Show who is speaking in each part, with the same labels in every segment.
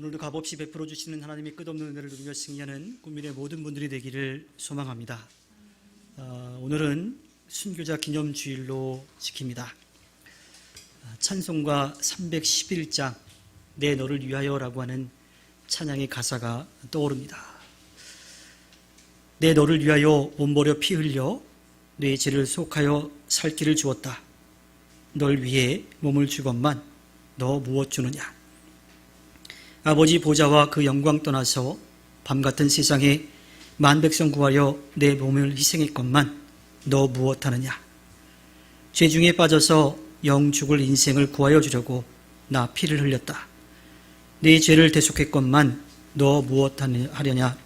Speaker 1: 오늘도 값없이 베풀어 주시는 하나님의 끝없는 은혜를 누리며 승리하는 국민의 모든 분들이 되기를 소망합니다. 오늘은 순교자 기념주일로 지킵니다. 찬송가 311장 내 너를 위하여라고 하는 찬양의 가사가 떠오릅니다. 내 너를 위하여 몸버려 피 흘려 내 죄를 속하여 살 길을 주었다. 널 위해 몸을 주건만 너 무엇 주느냐. 아버지 보좌와 그 영광 떠나서 밤같은 세상에 만백성 구하여 내 몸을 희생했건만 너 무엇하느냐. 죄 중에 빠져서 영 죽을 인생을 구하여 주려고 나 피를 흘렸다. 내 죄를 대속했건만 너 무엇하려냐.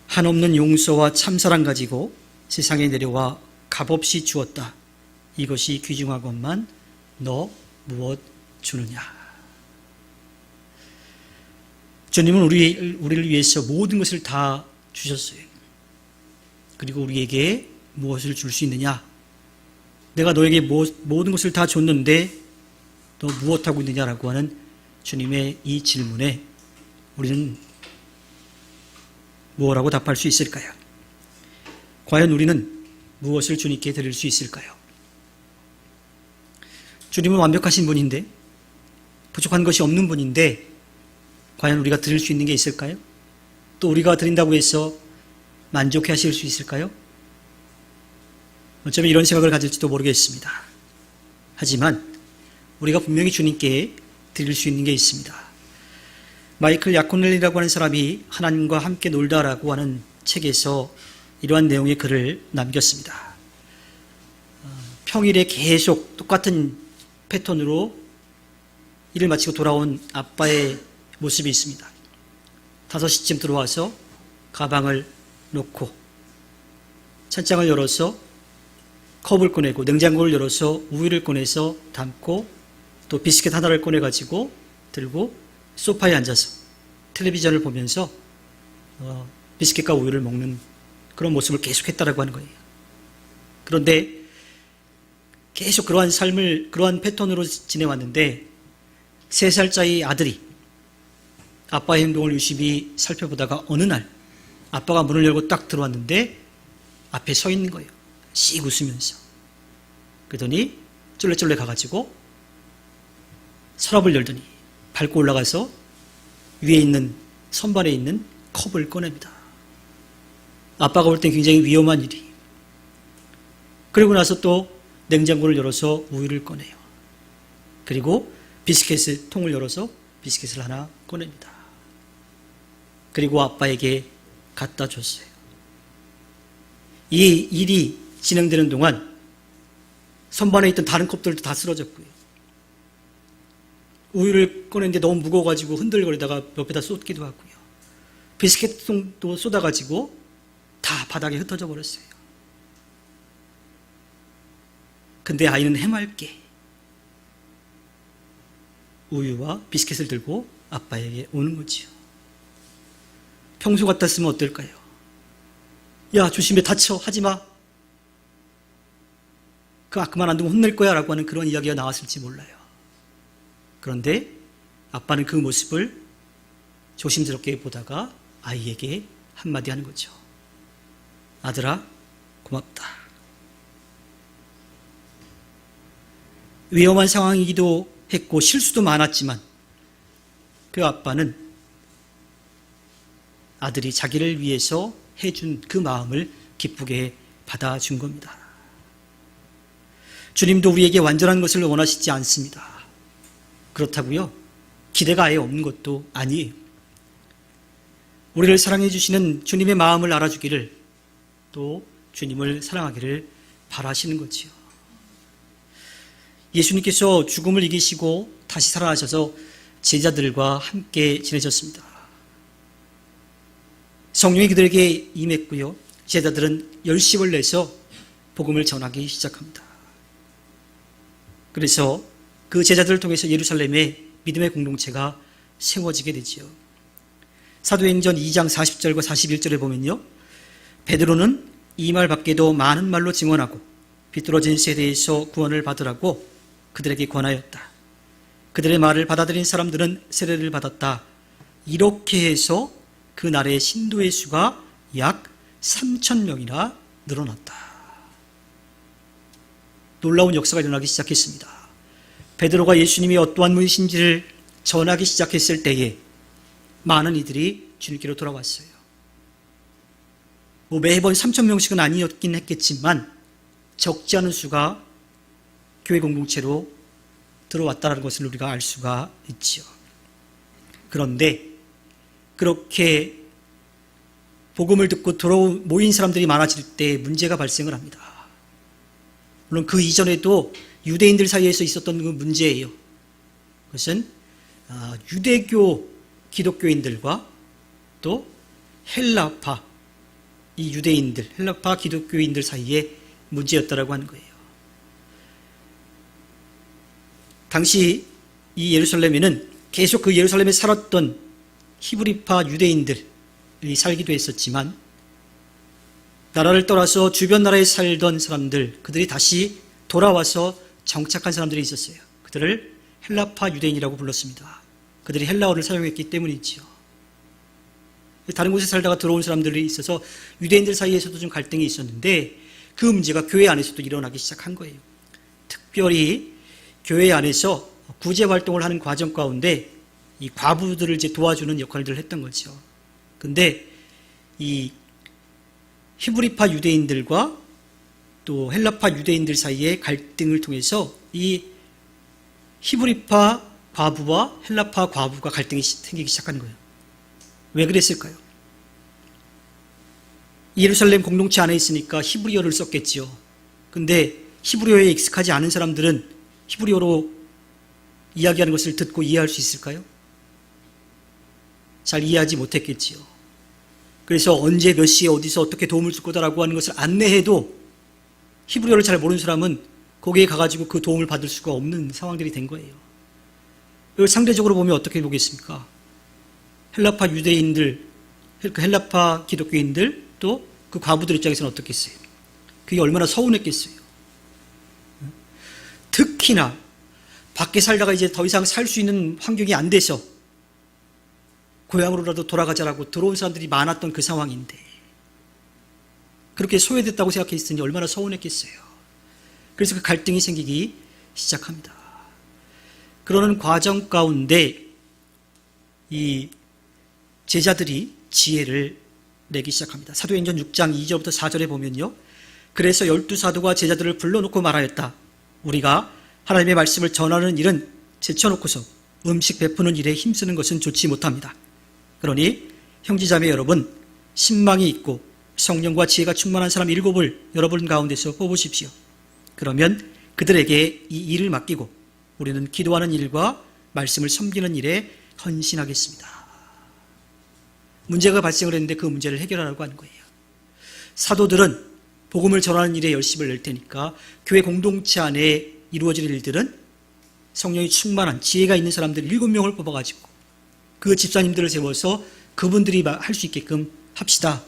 Speaker 1: 한없는 용서와 참사랑 가지고 세상에 내려와 값없이 주었다. 이것이 귀중하건만 너 무엇 주느냐. 주님은 우리를 위해서 모든 것을 다 주셨어요. 그리고 우리에게 무엇을 줄 수 있느냐? 내가 너에게 모든 것을 다 줬는데 너 무엇하고 있느냐라고 하는 주님의 이 질문에 우리는 무엇라고 답할 수 있을까요? 과연 우리는 무엇을 주님께 드릴 수 있을까요? 주님은 완벽하신 분인데, 부족한 것이 없는 분인데 과연 우리가 드릴 수 있는 게 있을까요? 또 우리가 드린다고 해서 만족해 하실 수 있을까요? 어쩌면 이런 생각을 가질지도 모르겠습니다. 하지만 우리가 분명히 주님께 드릴 수 있는 게 있습니다. 마이클 야코넬리라고 하는 사람이 하나님과 함께 놀다라고 하는 책에서 이러한 내용의 글을 남겼습니다. 평일에 계속 똑같은 패턴으로 일을 마치고 돌아온 아빠의 모습이 있습니다. 5시쯤 들어와서 가방을 놓고 찬장을 열어서 컵을 꺼내고 냉장고를 열어서 우유를 꺼내서 담고 또 비스킷 하나를 꺼내가지고 들고 소파에 앉아서 텔레비전을 보면서 비스킷과 우유를 먹는 그런 모습을 계속했다라고 하는 거예요. 그런데 계속 그러한 삶을 그러한 패턴으로 지내왔는데 3살짜리 아들이 아빠의 행동을 유심히 살펴보다가 어느 날 아빠가 문을 열고 딱 들어왔는데 앞에 서 있는 거예요. 씩 웃으면서. 그러더니 쫄래쫄래 가가지고 서랍을 열더니 밟고 올라가서 위에 있는 선반에 있는 컵을 꺼냅니다. 아빠가 볼 땐 굉장히 위험한 일이. 그리고 나서 또 냉장고를 열어서 우유를 꺼내요. 그리고 비스킷을 통을 열어서 비스킷을 하나 꺼냅니다. 그리고 아빠에게 갖다 줬어요. 이 일이 진행되는 동안 선반에 있던 다른 컵들도 다 쓰러졌고요. 우유를 꺼냈는데 너무 무거워가지고 흔들거리다가 옆에다 쏟기도 하고요. 비스킷통도 쏟아가지고 다 바닥에 흩어져 버렸어요. 근데 아이는 해맑게 우유와 비스킷을 들고 아빠에게 오는 거지요. 평소 같았으면 어떨까요? 야, 조심해, 다쳐, 하지마. 그만 안 두면 혼낼 거야 라고 하는 그런 이야기가 나왔을지 몰라요. 그런데 아빠는 그 모습을 조심스럽게 보다가 아이에게 한마디 하는 거죠. 아들아, 고맙다. 위험한 상황이기도 했고 실수도 많았지만 그 아빠는 아들이 자기를 위해서 해준 그 마음을 기쁘게 받아준 겁니다. 주님도 우리에게 완전한 것을 원하시지 않습니다. 그렇다고요, 기대가 아예 없는 것도 아니에요. 우리를 사랑해 주시는 주님의 마음을 알아주기를, 또 주님을 사랑하기를 바라시는 거지요. 예수님께서 죽음을 이기시고 다시 살아나셔서 제자들과 함께 지내셨습니다. 성령이 그들에게 임했고요. 제자들은 열심을 내서 복음을 전하기 시작합니다. 그래서 그 제자들을 통해서 예루살렘에 믿음의 공동체가 세워지게 되지요. 사도행전 2장 40절과 41절에 보면요, 베드로는 이 말 밖에도 많은 말로 증언하고 비뚤어진 세대에서 구원을 받으라고 그들에게 권하였다. 그들의 말을 받아들인 사람들은 세례를 받았다. 이렇게 해서 그날의 신도의 수가 약 3,000명이나 늘어났다. 놀라운 역사가 일어나기 시작했습니다. 베드로가 예수님이 어떠한 분이신지를 전하기 시작했을 때에 많은 이들이 주님께로 돌아왔어요. 매번 3,000명씩은 아니었긴 했겠지만 적지 않은 수가 교회 공동체로 들어왔다는 것을 우리가 알 수가 있지요. 그런데 그렇게 복음을 듣고 모인 사람들이 많아질 때 문제가 발생을 합니다. 물론 그 이전에도 유대인들 사이에서 있었던 그 문제예요. 그것은 유대교 기독교인들과 또 헬라파 이 유대인들, 헬라파 기독교인들 사이의 문제였다라고 하는 거예요. 당시 이 예루살렘에는 계속 그 예루살렘에 살았던 히브리파 유대인들이 살기도 했었지만 나라를 떠나서 주변 나라에 살던 사람들, 그들이 다시 돌아와서 정착한 사람들이 있었어요. 그들을 헬라파 유대인이라고 불렀습니다. 그들이 헬라어를 사용했기 때문이지요. 다른 곳에 살다가 들어온 사람들이 있어서 유대인들 사이에서도 좀 갈등이 있었는데 그 문제가 교회 안에서도 일어나기 시작한 거예요. 특별히 교회 안에서 구제 활동을 하는 과정 가운데 이 과부들을 이제 도와주는 역할들을 했던 거죠. 근데 이 히브리파 유대인들과 또 헬라파 유대인들 사이의 갈등을 통해서 이 히브리파 과부와 헬라파 과부가 갈등이 생기기 시작한 거예요. 왜 그랬을까요? 예루살렘 공동체 안에 있으니까 히브리어를 썼겠지요. 근데 히브리어에 익숙하지 않은 사람들은 히브리어로 이야기하는 것을 듣고 이해할 수 있을까요? 잘 이해하지 못했겠지요. 그래서 언제 몇 시에 어디서 어떻게 도움을 줄 거다라고 하는 것을 안내해도 히브리어를 잘 모르는 사람은 거기에 가가지고 그 도움을 받을 수가 없는 상황들이 된 거예요. 이걸 상대적으로 보면 어떻게 보겠습니까? 헬라파 유대인들, 헬라파 기독교인들, 또 그 과부들 입장에서는 어떻겠어요? 그게 얼마나 서운했겠어요? 특히나 밖에 살다가 이제 더 이상 살 수 있는 환경이 안 돼서 고향으로라도 돌아가자라고 들어온 사람들이 많았던 그 상황인데 그렇게 소외됐다고 생각했으니 얼마나 서운했겠어요. 그래서 그 갈등이 생기기 시작합니다. 그러는 과정 가운데 이 제자들이 지혜를 내기 시작합니다. 사도행전 6장 2절부터 4절에 보면요. 그래서 12사도가 제자들을 불러놓고 말하였다. 우리가 하나님의 말씀을 전하는 일은 제쳐놓고서 음식 베푸는 일에 힘쓰는 것은 좋지 못합니다. 그러니 형제자매 여러분, 신망이 있고 성령과 지혜가 충만한 사람 7을 여러분 가운데서 뽑으십시오. 그러면 그들에게 이 일을 맡기고 우리는 기도하는 일과 말씀을 섬기는 일에 헌신하겠습니다. 문제가 발생을 했는데 그 문제를 해결하라고 하는 거예요. 사도들은 복음을 전하는 일에 열심을 낼 테니까 교회 공동체 안에 이루어질 일들은 성령이 충만한 지혜가 있는 사람들 7명을 뽑아가지고 그 집사님들을 세워서 그분들이 할 수 있게끔 합시다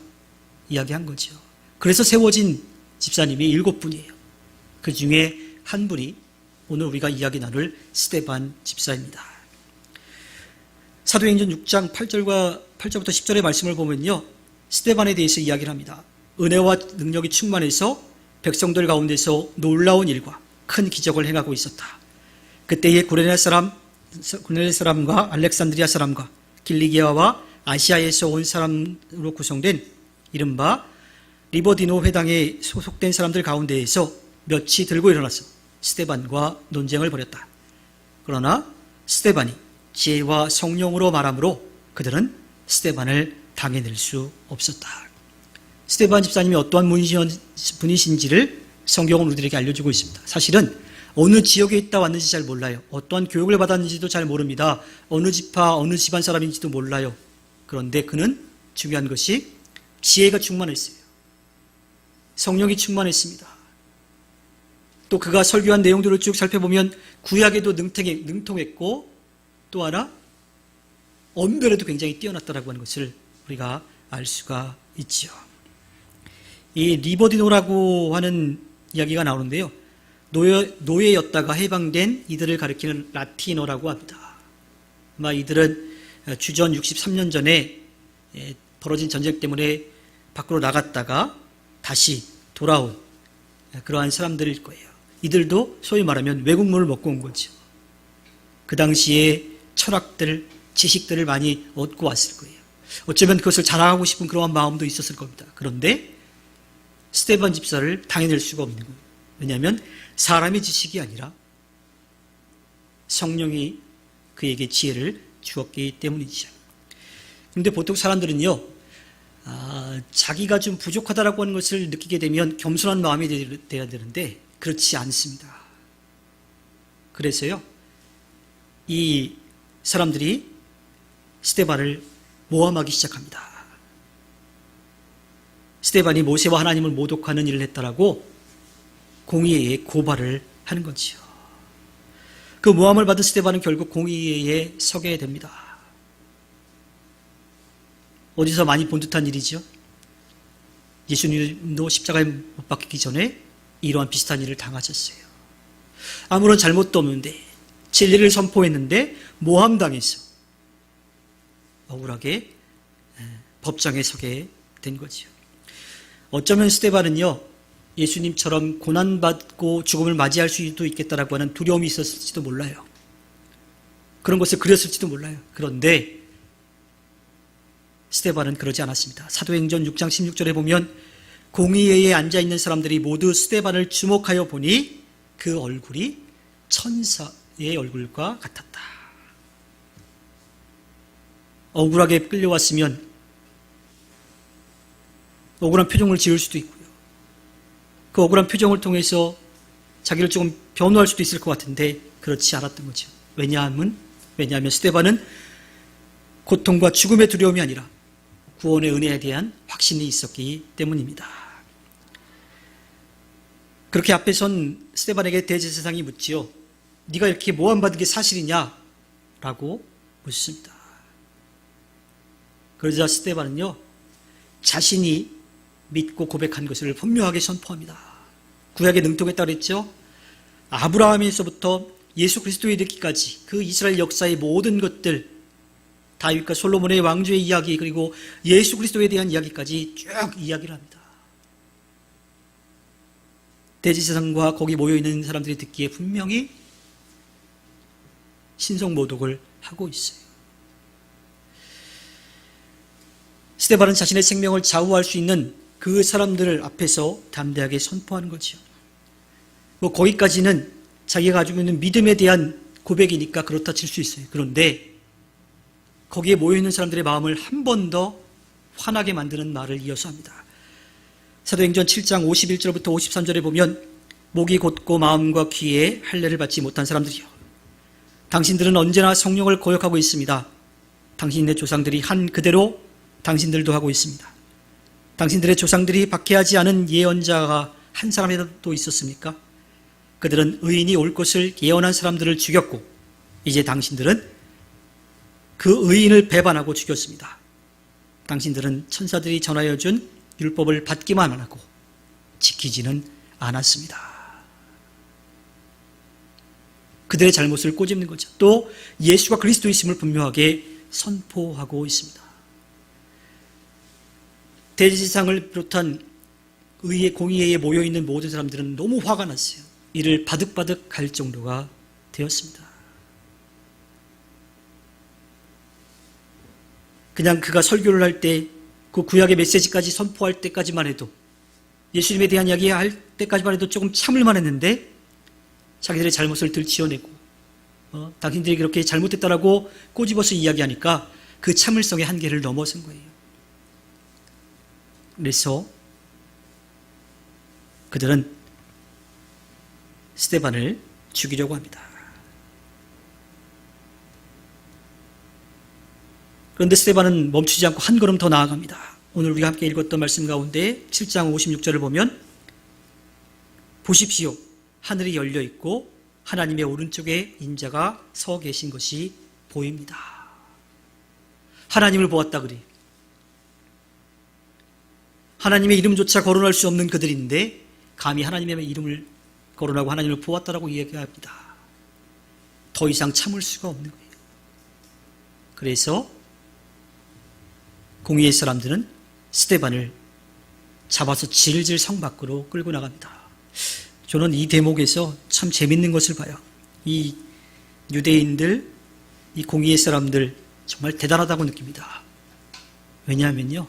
Speaker 1: 이야기한 거죠. 그래서 세워진 집사님이 7분이에요. 그 중에 한 분이 오늘 우리가 이야기 나눌 스데반 집사입니다. 사도행전 6장 8절부터 10절의 말씀을 보면요. 스데반에 대해서 이야기를 합니다. 은혜와 능력이 충만해서 백성들 가운데서 놀라운 일과 큰 기적을 행하고 있었다. 그때에 고레네 사람과 알렉산드리아 사람과 길리기아와 아시아에서 온 사람으로 구성된 이른바 리버디노 회당에 소속된 사람들 가운데에서 몇이 들고 일어나서 스데반과 논쟁을 벌였다. 그러나 스데반이 지혜와 성령으로 말하므로 그들은 스데반을 당해낼 수 없었다. 스데반 집사님이 어떠한 분이신지를 성경은 우리들에게 알려주고 있습니다. 사실은 어느 지역에 있다 왔는지 잘 몰라요. 어떠한 교육을 받았는지도 잘 모릅니다. 어느 지파, 어느 집안 사람인지도 몰라요. 그런데 그는 중요한 것이 지혜가 충만했어요. 성령이 충만했습니다. 또 그가 설교한 내용들을 쭉 살펴보면 구약에도 능통했고 또 하나 언변에도 굉장히 뛰어났다라고 하는 것을 우리가 알 수가 있죠. 이 리버디노라고 하는 이야기가 나오는데요. 노예였다가 해방된 이들을 가리키는 라티노라고 합니다. 아마 이들은 주전 63년 전에 벌어진 전쟁 때문에 밖으로 나갔다가 다시 돌아온 그러한 사람들일 거예요. 이들도 소위 말하면 외국물을 먹고 온 거죠. 그 당시에 철학들, 지식들을 많이 얻고 왔을 거예요. 어쩌면 그것을 자랑하고 싶은 그러한 마음도 있었을 겁니다. 그런데 스데반 집사를 당해낼 수가 없는 거예요. 왜냐하면 사람의 지식이 아니라 성령이 그에게 지혜를 주었기 때문이죠. 그런데 보통 사람들은요, 자기가 좀 부족하다라고 하는 것을 느끼게 되면 겸손한 마음이 돼야 되는데 그렇지 않습니다. 그래서요, 이 사람들이 스데반을 모함하기 시작합니다. 스데반이 모세와 하나님을 모독하는 일을 했다라고 공의회에 고발을 하는 거지요. 그 모함을 받은 스데반은 결국 공의회에 서게 됩니다. 어디서 많이 본 듯한 일이죠. 예수님도 십자가에 못 박히기 전에 이러한 비슷한 일을 당하셨어요. 아무런 잘못도 없는데 진리를 선포했는데 모함당해서 억울하게 법정에 서게 된 거죠. 어쩌면 스데반은요, 예수님처럼 고난받고 죽음을 맞이할 수도 있겠다라고 하는 두려움이 있었을지도 몰라요. 그런 것을 그렸을지도 몰라요. 그런데 스데반은 그러지 않았습니다. 사도행전 6장 16절에 보면 공의회에 앉아있는 사람들이 모두 스데반을 주목하여 보니 그 얼굴이 천사의 얼굴과 같았다. 억울하게 끌려왔으면 억울한 표정을 지을 수도 있고요. 그 억울한 표정을 통해서 자기를 조금 변호할 수도 있을 것 같은데 그렇지 않았던 거죠. 왜냐하면 스데반은 고통과 죽음의 두려움이 아니라 구원의 은혜에 대한 확신이 있었기 때문입니다. 그렇게 앞에 선 스데반에게 대제사장이 묻지요. 네가 이렇게 모함받은 게 사실이냐? 라고 묻습니다. 그러자 스데반은요, 자신이 믿고 고백한 것을 분명하게 선포합니다. 구약에 능통했다 그랬죠? 아브라함에서부터 예수 그리스도에 이르기까지 그 이스라엘 역사의 모든 것들, 다윗과 솔로몬의 왕조의 이야기, 그리고 예수 그리스도에 대한 이야기까지 쭉 이야기를 합니다. 대제사장과 거기 모여있는 사람들이 듣기에 분명히 신성모독을 하고 있어요. 스데반은 자신의 생명을 좌우할 수 있는 그 사람들 앞에서 담대하게 선포하는 거죠. 거기까지는 자기가 가지고 있는 믿음에 대한 고백이니까 그렇다 칠 수 있어요. 그런데 거기에 모여있는 사람들의 마음을 한 번 더 화나게 만드는 말을 이어서 합니다. 사도행전 7장 51절부터 53절에 보면 목이 곧고 마음과 귀에 할례를 받지 못한 사람들이요, 당신들은 언제나 성령을 거역하고 있습니다. 당신의 조상들이 한 그대로 당신들도 하고 있습니다. 당신들의 조상들이 박해하지 않은 예언자가 한 사람이라도 있었습니까? 그들은 의인이 올 것을 예언한 사람들을 죽였고 이제 당신들은 그 의인을 배반하고 죽였습니다. 당신들은 천사들이 전하여 준 율법을 받기만 하고 지키지는 않았습니다. 그들의 잘못을 꼬집는 거죠. 또 예수가 그리스도이심을 분명하게 선포하고 있습니다. 대제사장을 비롯한 공의회에 모여있는 모든 사람들은 너무 화가 났어요. 이를 바득바득 갈 정도가 되었습니다. 그냥 그가 설교를 할 때, 그 구약의 메시지까지 선포할 때까지만 해도, 예수님에 대한 이야기 할 때까지만 해도 조금 참을만 했는데 자기들의 잘못을 들치어내고 당신들이 그렇게 잘못했다라고 꼬집어서 이야기하니까 그 참을성의 한계를 넘어선 거예요. 그래서 그들은 스데반을 죽이려고 합니다. 그런데 스데반은 멈추지 않고 한 걸음 더 나아갑니다. 오늘 우리가 함께 읽었던 말씀 가운데 7장 56절을 보면 보십시오. 하늘이 열려 있고 하나님의 오른쪽에 인자가 서 계신 것이 보입니다. 하나님을 보았다 그래. 하나님의 이름조차 거론할 수 없는 그들인데 감히 하나님의 이름을 거론하고 하나님을 보았다라고 이야기합니다. 더 이상 참을 수가 없는 거예요. 그래서 공의의 사람들은 스데반을 잡아서 질질 성 밖으로 끌고 나갑니다. 저는 이 대목에서 참 재밌는 것을 봐요. 이 유대인들, 이 공의의 사람들 정말 대단하다고 느낍니다. 왜냐하면요,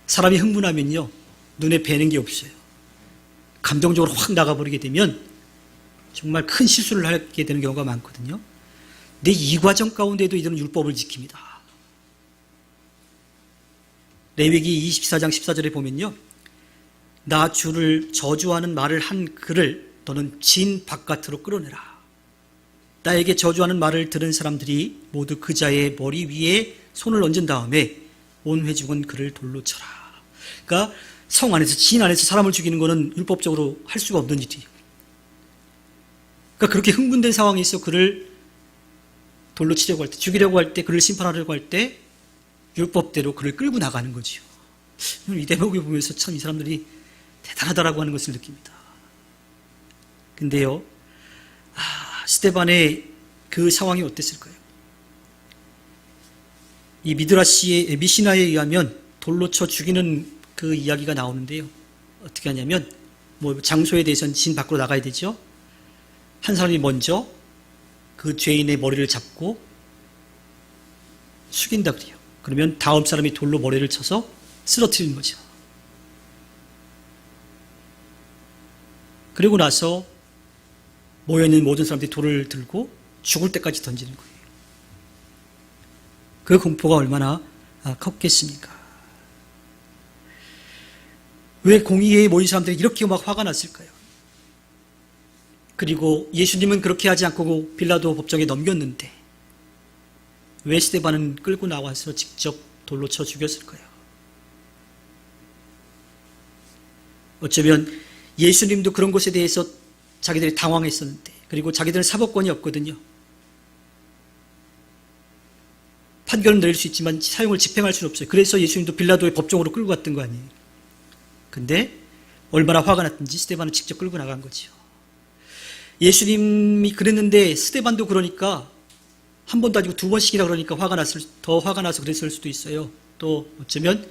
Speaker 1: 사람이 흥분하면요 눈에 뵈는 게 없어요. 감정적으로 확 나가버리게 되면 정말 큰 실수를 하게 되는 경우가 많거든요. 근데 이 과정 가운데도 이들은 율법을 지킵니다. 레위기 24장 14절에 보면요, 나 주를 저주하는 말을 한 그를 너는 진 바깥으로 끌어내라. 나에게 저주하는 말을 들은 사람들이 모두 그 자의 머리 위에 손을 얹은 다음에 온 회중은 그를 돌로 쳐라. 그러니까 성 안에서, 진 안에서 사람을 죽이는 것은 율법적으로 할 수가 없는 일이에요. 그러니까 그렇게 흥분된 상황에서 그를 돌로 치려고 할 때, 죽이려고 할 때, 그를 심판하려고 할 때 율법대로 그를 끌고 나가는 거지요. 이 대목을 보면서 참 이 사람들이 대단하다라고 하는 것을 느낍니다. 근데요, 스데반의 그 상황이 어땠을까요? 이 미시나에 의하면 돌로 쳐 죽이는 그 이야기가 나오는데요. 어떻게 하냐면, 장소에 대해서는 진 밖으로 나가야 되죠. 한 사람이 먼저 그 죄인의 머리를 잡고 숙인다 그래요. 그러면 다음 사람이 돌로 머리를 쳐서 쓰러뜨리는 거죠. 그리고 나서 모여있는 모든 사람들이 돌을 들고 죽을 때까지 던지는 거예요. 그 공포가 얼마나 컸겠습니까? 왜 공의회에 모인 사람들이 이렇게 막 화가 났을까요? 그리고 예수님은 그렇게 하지 않고 빌라도 법정에 넘겼는데 왜 스데반은 끌고 나와서 직접 돌로 쳐 죽였을까요? 어쩌면 예수님도 그런 것에 대해서 자기들이 당황했었는데, 그리고 자기들은 사법권이 없거든요. 판결은 내릴 수 있지만 사형을 집행할 수는 없어요. 그래서 예수님도 빌라도의 법정으로 끌고 갔던 거 아니에요. 근데 얼마나 화가 났든지 스데반은 직접 끌고 나간 거죠. 예수님이 그랬는데 스데반도 그러니까 한 번도 아니고 두 번씩이나 그러니까 더 화가 나서 그랬을 수도 있어요. 또 어쩌면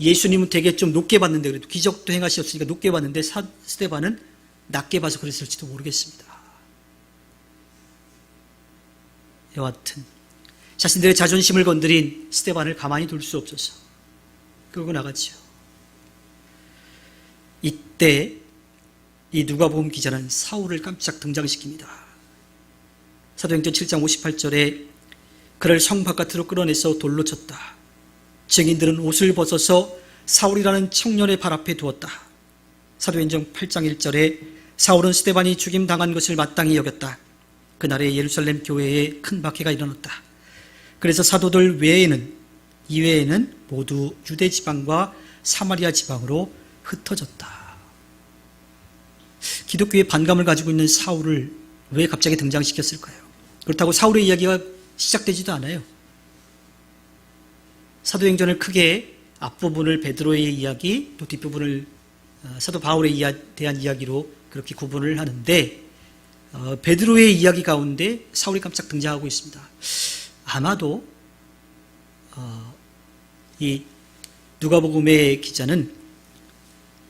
Speaker 1: 예수님은 되게 좀 높게 봤는데, 그래도 기적도 행하셨으니까 높게 봤는데 스데반은 낮게 봐서 그랬을지도 모르겠습니다. 여하튼 자신들의 자존심을 건드린 스데반을 가만히 둘 수 없어서 끌고 나갔죠. 이때 이 누가복음 기자는 사울을 깜짝 등장시킵니다. 사도행전 7장 58절에 그를 성 바깥으로 끌어내서 돌로 쳤다. 증인들은 옷을 벗어서 사울이라는 청년의 발 앞에 두었다. 사도행전 8장 1절에 사울은 스데반이 죽임당한 것을 마땅히 여겼다. 그날에 예루살렘 교회에 큰 박해가 일어났다. 그래서 사도들 이외에는 모두 유대 지방과 사마리아 지방으로 흩어졌다. 기독교의 반감을 가지고 있는 사울을 왜 갑자기 등장시켰을까요? 그렇다고 사울의 이야기가 시작되지도 않아요. 사도행전을 크게 앞부분을 베드로의 이야기, 또 뒷부분을 사도 바울에 대한 이야기로 그렇게 구분을 하는데, 베드로의 이야기 가운데 사울이 깜짝 등장하고 있습니다. 아마도 이 누가복음의 기자는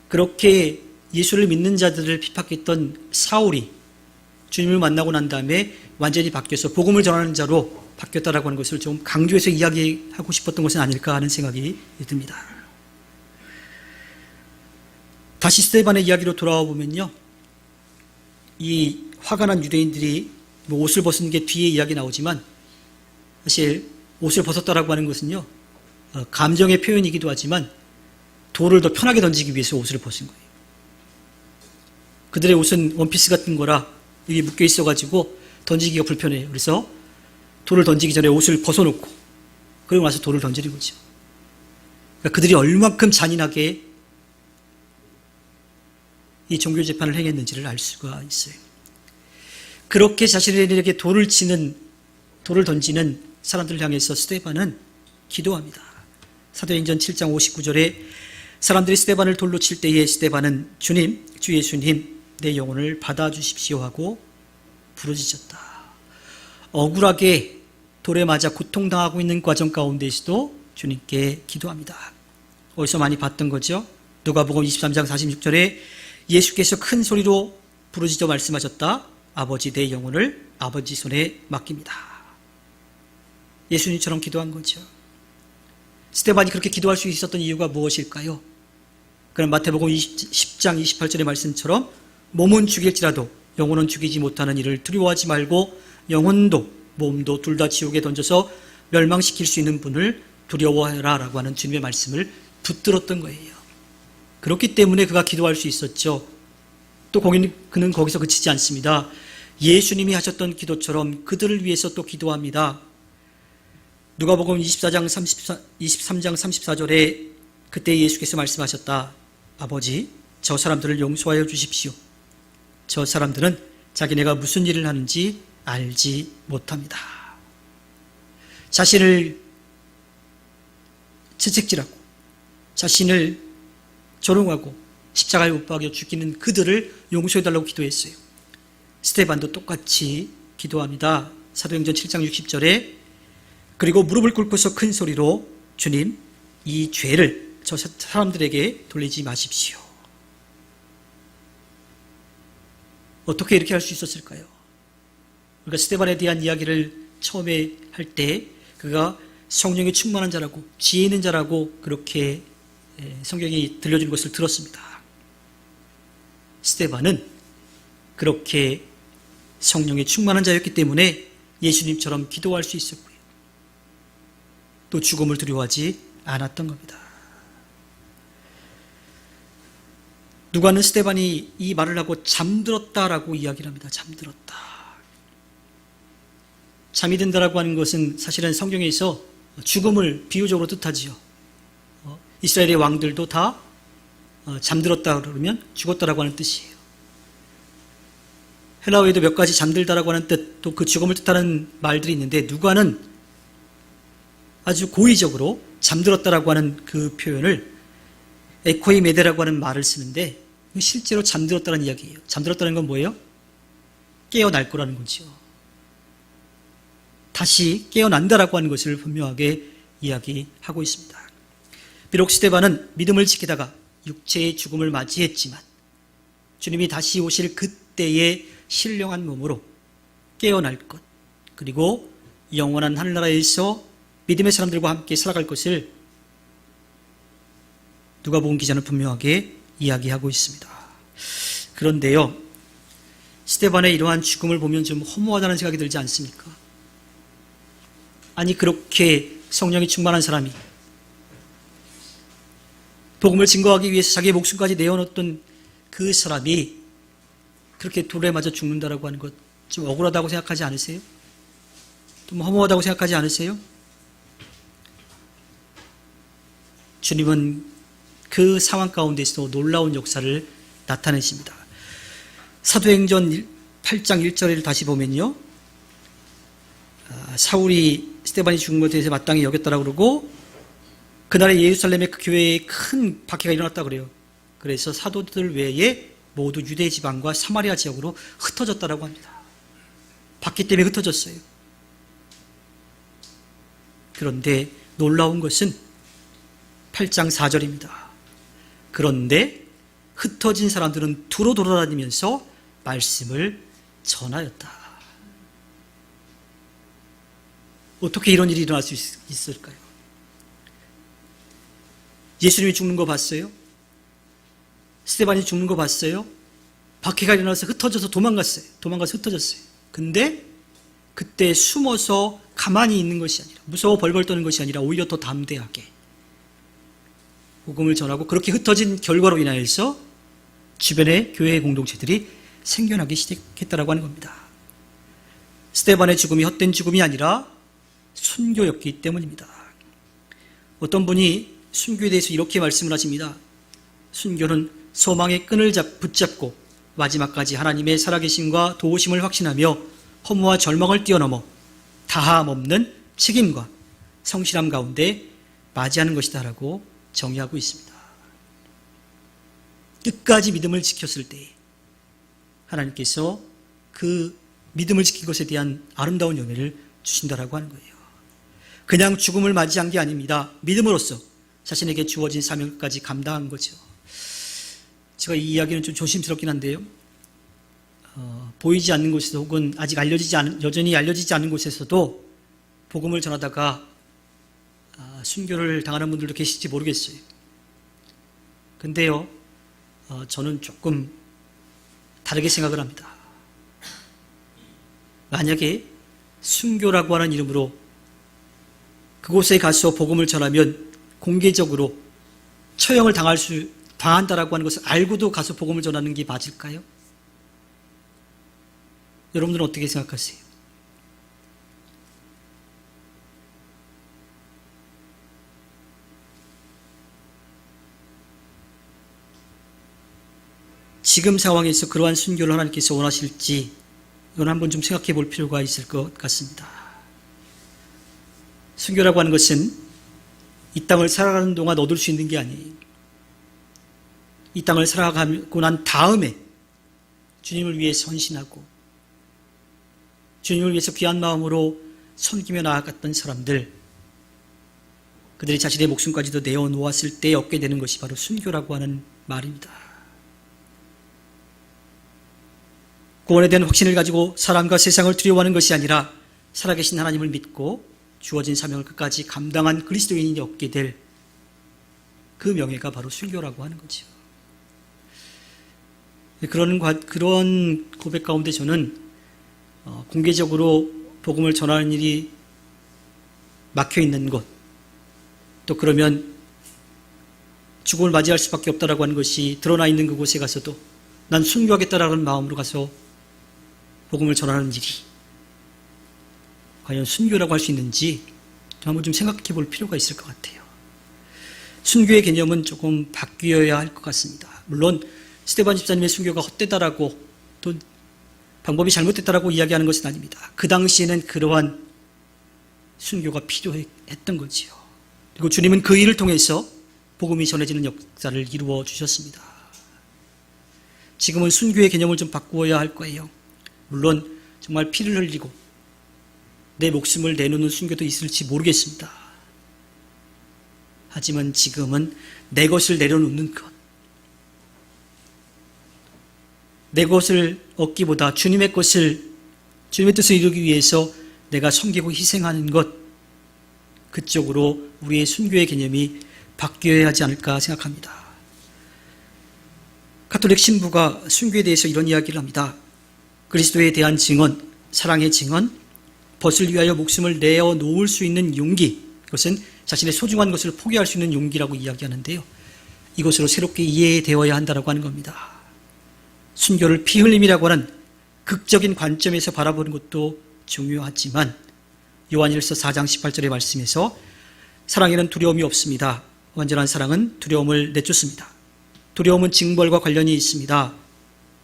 Speaker 1: 그렇게 예수를 믿는 자들을 핍박했던 사울이 주님을 만나고 난 다음에 완전히 바뀌어서 복음을 전하는 자로 바뀌었다라고 하는 것을 좀 강조해서 이야기하고 싶었던 것은 아닐까 하는 생각이 듭니다. 다시 스데반의 이야기로 돌아와 보면요, 이 화가 난 유대인들이 옷을 벗은 게 뒤에 이야기 나오지만 사실 옷을 벗었다라고 하는 것은요, 감정의 표현이기도 하지만 돌을 더 편하게 던지기 위해서 옷을 벗은 거예요. 그들의 옷은 원피스 같은 거라 여기 묶여 있어가지고 던지기가 불편해요. 그래서 돌을 던지기 전에 옷을 벗어놓고 그리고 나서 돌을 던지는 거죠. 그러니까 그들이 얼마큼 잔인하게 이 종교 재판을 행했는지를 알 수가 있어요. 그렇게 자신에게 돌을 던지는 사람들을 향해서 스데반은 기도합니다. 사도행전 7장 59절에 사람들이 스데반을 돌로 칠 때에 스데반은 주님, 주 예수님, 내 영혼을 받아주십시오 하고 부르짖었다. 억울하게 돌에 맞아 고통당하고 있는 과정 가운데에서도 주님께 기도합니다. 어디서 많이 봤던 거죠? 누가복음 23장 46절에 예수께서 큰 소리로 부르짖어 말씀하셨다. 아버지, 내 영혼을 아버지 손에 맡깁니다. 예수님처럼 기도한 거죠. 스데반이 그렇게 기도할 수 있었던 이유가 무엇일까요? 그럼 마태복음 10장 28절의 말씀처럼 몸은 죽일지라도 영혼은 죽이지 못하는 일을 두려워하지 말고 영혼도 몸도 둘 다 지옥에 던져서 멸망시킬 수 있는 분을 두려워해라 라고 하는 주님의 말씀을 붙들었던 거예요. 그렇기 때문에 그가 기도할 수 있었죠. 또 그는 거기서 그치지 않습니다. 예수님이 하셨던 기도처럼 그들을 위해서 또 기도합니다. 누가복음 23장 34절에 그때 예수께서 말씀하셨다. 아버지, 저 사람들을 용서하여 주십시오. 저 사람들은 자기네가 무슨 일을 하는지 알지 못합니다. 자신을 채찍질하고 자신을 조롱하고 십자가에 못 박여 죽이는 그들을 용서해달라고 기도했어요. 스데반도 똑같이 기도합니다. 사도행전 7장 60절에 그리고 무릎을 꿇고서 큰 소리로 주님, 이 죄를 저 사람들에게 돌리지 마십시오. 어떻게 이렇게 할 수 있었을까요? 그러니까 스데반에 대한 이야기를 처음에 할 때 그가 성령이 충만한 자라고 지혜 있는 자라고 그렇게 성경이 들려준 것을 들었습니다. 스데반은 그렇게 성령이 충만한 자였기 때문에 예수님처럼 기도할 수 있었고요. 또 죽음을 두려워하지 않았던 겁니다. 누가는 스데반이 이 말을 하고 잠들었다라고 이야기를 합니다. 잠들었다. 잠이 든다라고 하는 것은 사실은 성경에서 죽음을 비유적으로 뜻하지요. 이스라엘의 왕들도 다 잠들었다 그러면 죽었다라고 하는 뜻이에요. 헬라어에도 몇 가지 잠들다라고 하는 뜻, 또 그 죽음을 뜻하는 말들이 있는데 누가는 아주 고의적으로 잠들었다라고 하는 그 표현을 에코이메데라고 하는 말을 쓰는데 실제로 잠들었다는 이야기예요. 잠들었다는 건 뭐예요? 깨어날 거라는 거죠. 다시 깨어난다라고 하는 것을 분명하게 이야기하고 있습니다. 비록 스데반은 믿음을 지키다가 육체의 죽음을 맞이했지만 주님이 다시 오실 그때의 신령한 몸으로 깨어날 것, 그리고 영원한 하늘나라에서 믿음의 사람들과 함께 살아갈 것을 누가복음 기자는 분명하게 이야기하고 있습니다. 그런데요, 스데반의 이러한 죽음을 보면 좀 허무하다는 생각이 들지 않습니까? 아니, 그렇게 성령이 충만한 사람이 복음을 증거하기 위해서 자기의 목숨까지 내어놓던 그 사람이 그렇게 돌에 맞아 죽는다라고 하는 것 좀 억울하다고 생각하지 않으세요? 좀 허무하다고 생각하지 않으세요? 주님은 그 상황 가운데서도 놀라운 역사를 나타내십니다. 사도행전 8장 1절을 다시 보면요, 사울이 스데반이 죽은 것에 대해서 마땅히 여겼다라고 그러고 그날에 예루살렘의 그 교회에 큰 박해가 일어났다 그래요. 그래서 사도들 외에 모두 유대 지방과 사마리아 지역으로 흩어졌다라고 합니다. 박해 때문에 흩어졌어요. 그런데 놀라운 것은 8장 4절입니다. 그런데 흩어진 사람들은 두루 돌아다니면서 말씀을 전하였다. 어떻게 이런 일이 일어날 수 있을까요? 예수님이 죽는 거 봤어요? 스데반이 죽는 거 봤어요? 박해가 일어나서 흩어져서 도망가서 흩어졌어요. 근데 그때 숨어서 가만히 있는 것이 아니라, 무서워 벌벌 떠는 것이 아니라 오히려 더 담대하게 복음을 전하고 그렇게 흩어진 결과로 인하여서 주변의 교회의 공동체들이 생겨나기 시작했다라고 하는 겁니다. 스데반의 죽음이 헛된 죽음이 아니라 순교였기 때문입니다. 어떤 분이 순교에 대해서 이렇게 말씀을 하십니다. 순교는 소망의 끈을 붙잡고 마지막까지 하나님의 살아계심과 도우심을 확신하며 허무와 절망을 뛰어넘어 다함 없는 책임과 성실함 가운데 맞이하는 것이다라고 정의하고 있습니다. 끝까지 믿음을 지켰을 때 하나님께서 그 믿음을 지킨 것에 대한 아름다운 연회를 주신다라고 하는 거예요. 그냥 죽음을 맞이한 게 아닙니다. 믿음으로써 자신에게 주어진 사명까지 감당한 거죠. 제가 이 이야기는 좀 조심스럽긴 한데요. 보이지 않는 곳에서 혹은 아직 여전히 알려지지 않은 곳에서도 복음을 전하다가 순교를 당하는 분들도 계실지 모르겠어요. 근데요, 저는 조금 다르게 생각을 합니다. 만약에 순교라고 하는 이름으로 그곳에 가서 복음을 전하면 공개적으로 처형을 당한다라고 하는 것을 알고도 가서 복음을 전하는 게 맞을까요? 여러분들은 어떻게 생각하세요? 지금 상황에서 그러한 순교를 하나님께서 원하실지 이건 한번 좀 생각해 볼 필요가 있을 것 같습니다. 순교라고 하는 것은 이 땅을 살아가는 동안 얻을 수 있는 게 아니에요. 이 땅을 살아가고 난 다음에 주님을 위해 헌신하고 주님을 위해서 귀한 마음으로 섬기며 나아갔던 사람들, 그들이 자신의 목숨까지도 내어놓았을 때 얻게 되는 것이 바로 순교라고 하는 말입니다. 구원에 대한 확신을 가지고 사람과 세상을 두려워하는 것이 아니라 살아계신 하나님을 믿고 주어진 사명을 끝까지 감당한 그리스도인이 얻게 될 그 명예가 바로 순교라고 하는 거죠. 그런 고백 가운데 저는 공개적으로 복음을 전하는 일이 막혀 있는 곳, 또 그러면 죽음을 맞이할 수밖에 없다라고 하는 것이 드러나 있는 그곳에 가서도 난 순교하겠다라는 마음으로 가서 복음을 전하는 일이 과연 순교라고 할 수 있는지 한번 좀 생각해 볼 필요가 있을 것 같아요. 순교의 개념은 조금 바뀌어야 할 것 같습니다. 물론 스데반 집사님의 순교가 헛되다라고 또 방법이 잘못됐다라고 이야기하는 것은 아닙니다. 그 당시에는 그러한 순교가 필요했던 거지요. 그리고 주님은 그 일을 통해서 복음이 전해지는 역사를 이루어 주셨습니다. 지금은 순교의 개념을 좀 바꾸어야 할 거예요. 물론 정말 피를 흘리고 내 목숨을 내놓는 순교도 있을지 모르겠습니다. 하지만 지금은 내 것을 내려놓는 것, 내 것을 얻기보다 주님의 뜻을 이루기 위해서 내가 섬기고 희생하는 것, 그쪽으로 우리의 순교의 개념이 바뀌어야 하지 않을까 생각합니다. 가톨릭 신부가 순교에 대해서 이런 이야기를 합니다. 그리스도에 대한 증언, 사랑의 증언, 벗을 위하여 목숨을 내어놓을 수 있는 용기, 이것은 자신의 소중한 것을 포기할 수 있는 용기라고 이야기하는데요. 이것으로 새롭게 이해되어야 한다고 하는 겁니다. 순교를 피 흘림이라고 하는 극적인 관점에서 바라보는 것도 중요하지만 요한일서 4장 18절의 말씀에서 사랑에는 두려움이 없습니다. 완전한 사랑은 두려움을 내쫓습니다. 두려움은 징벌과 관련이 있습니다.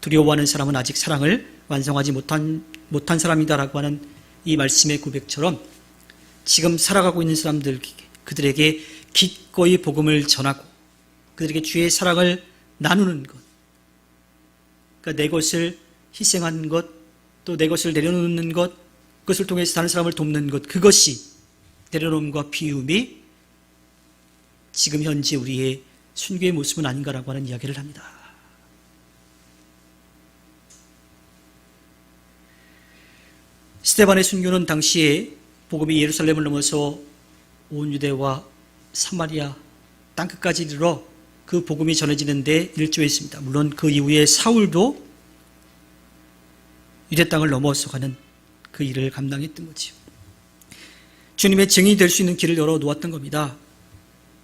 Speaker 1: 두려워하는 사람은 아직 사랑을 완성하지 못한 사람이다라고 하는 이 말씀의 고백처럼 지금 살아가고 있는 사람들, 그들에게 기꺼이 복음을 전하고 그들에게 주의 사랑을 나누는 것, 그러니까 내 것을 희생하는 것, 또 내 것을 내려놓는 것, 그것을 통해서 다른 사람을 돕는 것, 그것이 내려놓음과 비움이 지금 현재 우리의 순교의 모습은 아닌가라고 하는 이야기를 합니다. 스데반의 순교는 당시에 복음이 예루살렘을 넘어서 온 유대와 사마리아 땅끝까지 이르러 그 복음이 전해지는 데 일조했습니다. 물론 그 이후에 사울도 유대 땅을 넘어서 가는 그 일을 감당했던 거죠. 주님의 증인이 될 수 있는 길을 열어놓았던 겁니다.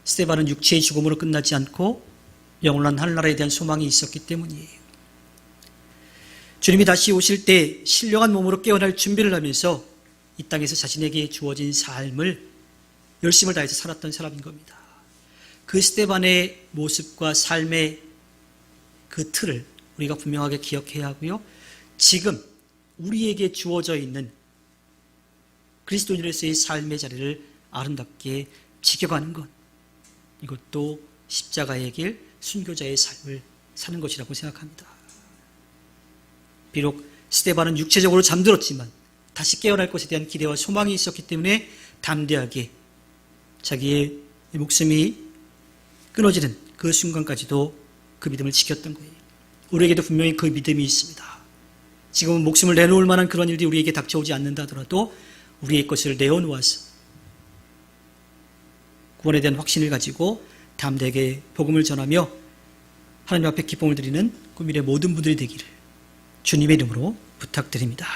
Speaker 1: 스데반은 육체의 죽음으로 끝나지 않고 영원한 하늘나라에 대한 소망이 있었기 때문이에요. 주님이 다시 오실 때 신령한 몸으로 깨어날 준비를 하면서 이 땅에서 자신에게 주어진 삶을 열심을 다해서 살았던 사람인 겁니다. 그 스데반의 모습과 삶의 그 틀을 우리가 분명하게 기억해야 하고요. 지금 우리에게 주어져 있는 그리스도인으로서의 삶의 자리를 아름답게 지켜가는 것, 이것도 십자가의 길, 순교자의 삶을 사는 것이라고 생각합니다. 비록 스데반은 육체적으로 잠들었지만 다시 깨어날 것에 대한 기대와 소망이 있었기 때문에 담대하게 자기의 목숨이 끊어지는 그 순간까지도 그 믿음을 지켰던 거예요. 우리에게도 분명히 그 믿음이 있습니다. 지금은 목숨을 내놓을 만한 그런 일이 우리에게 닥쳐오지 않는다 하더라도 우리의 것을 내어놓아서 구원에 대한 확신을 가지고 담대하게 복음을 전하며 하나님 앞에 기쁨을 드리는 구민의 모든 분들이 되기를 주님의 이름으로 부탁드립니다.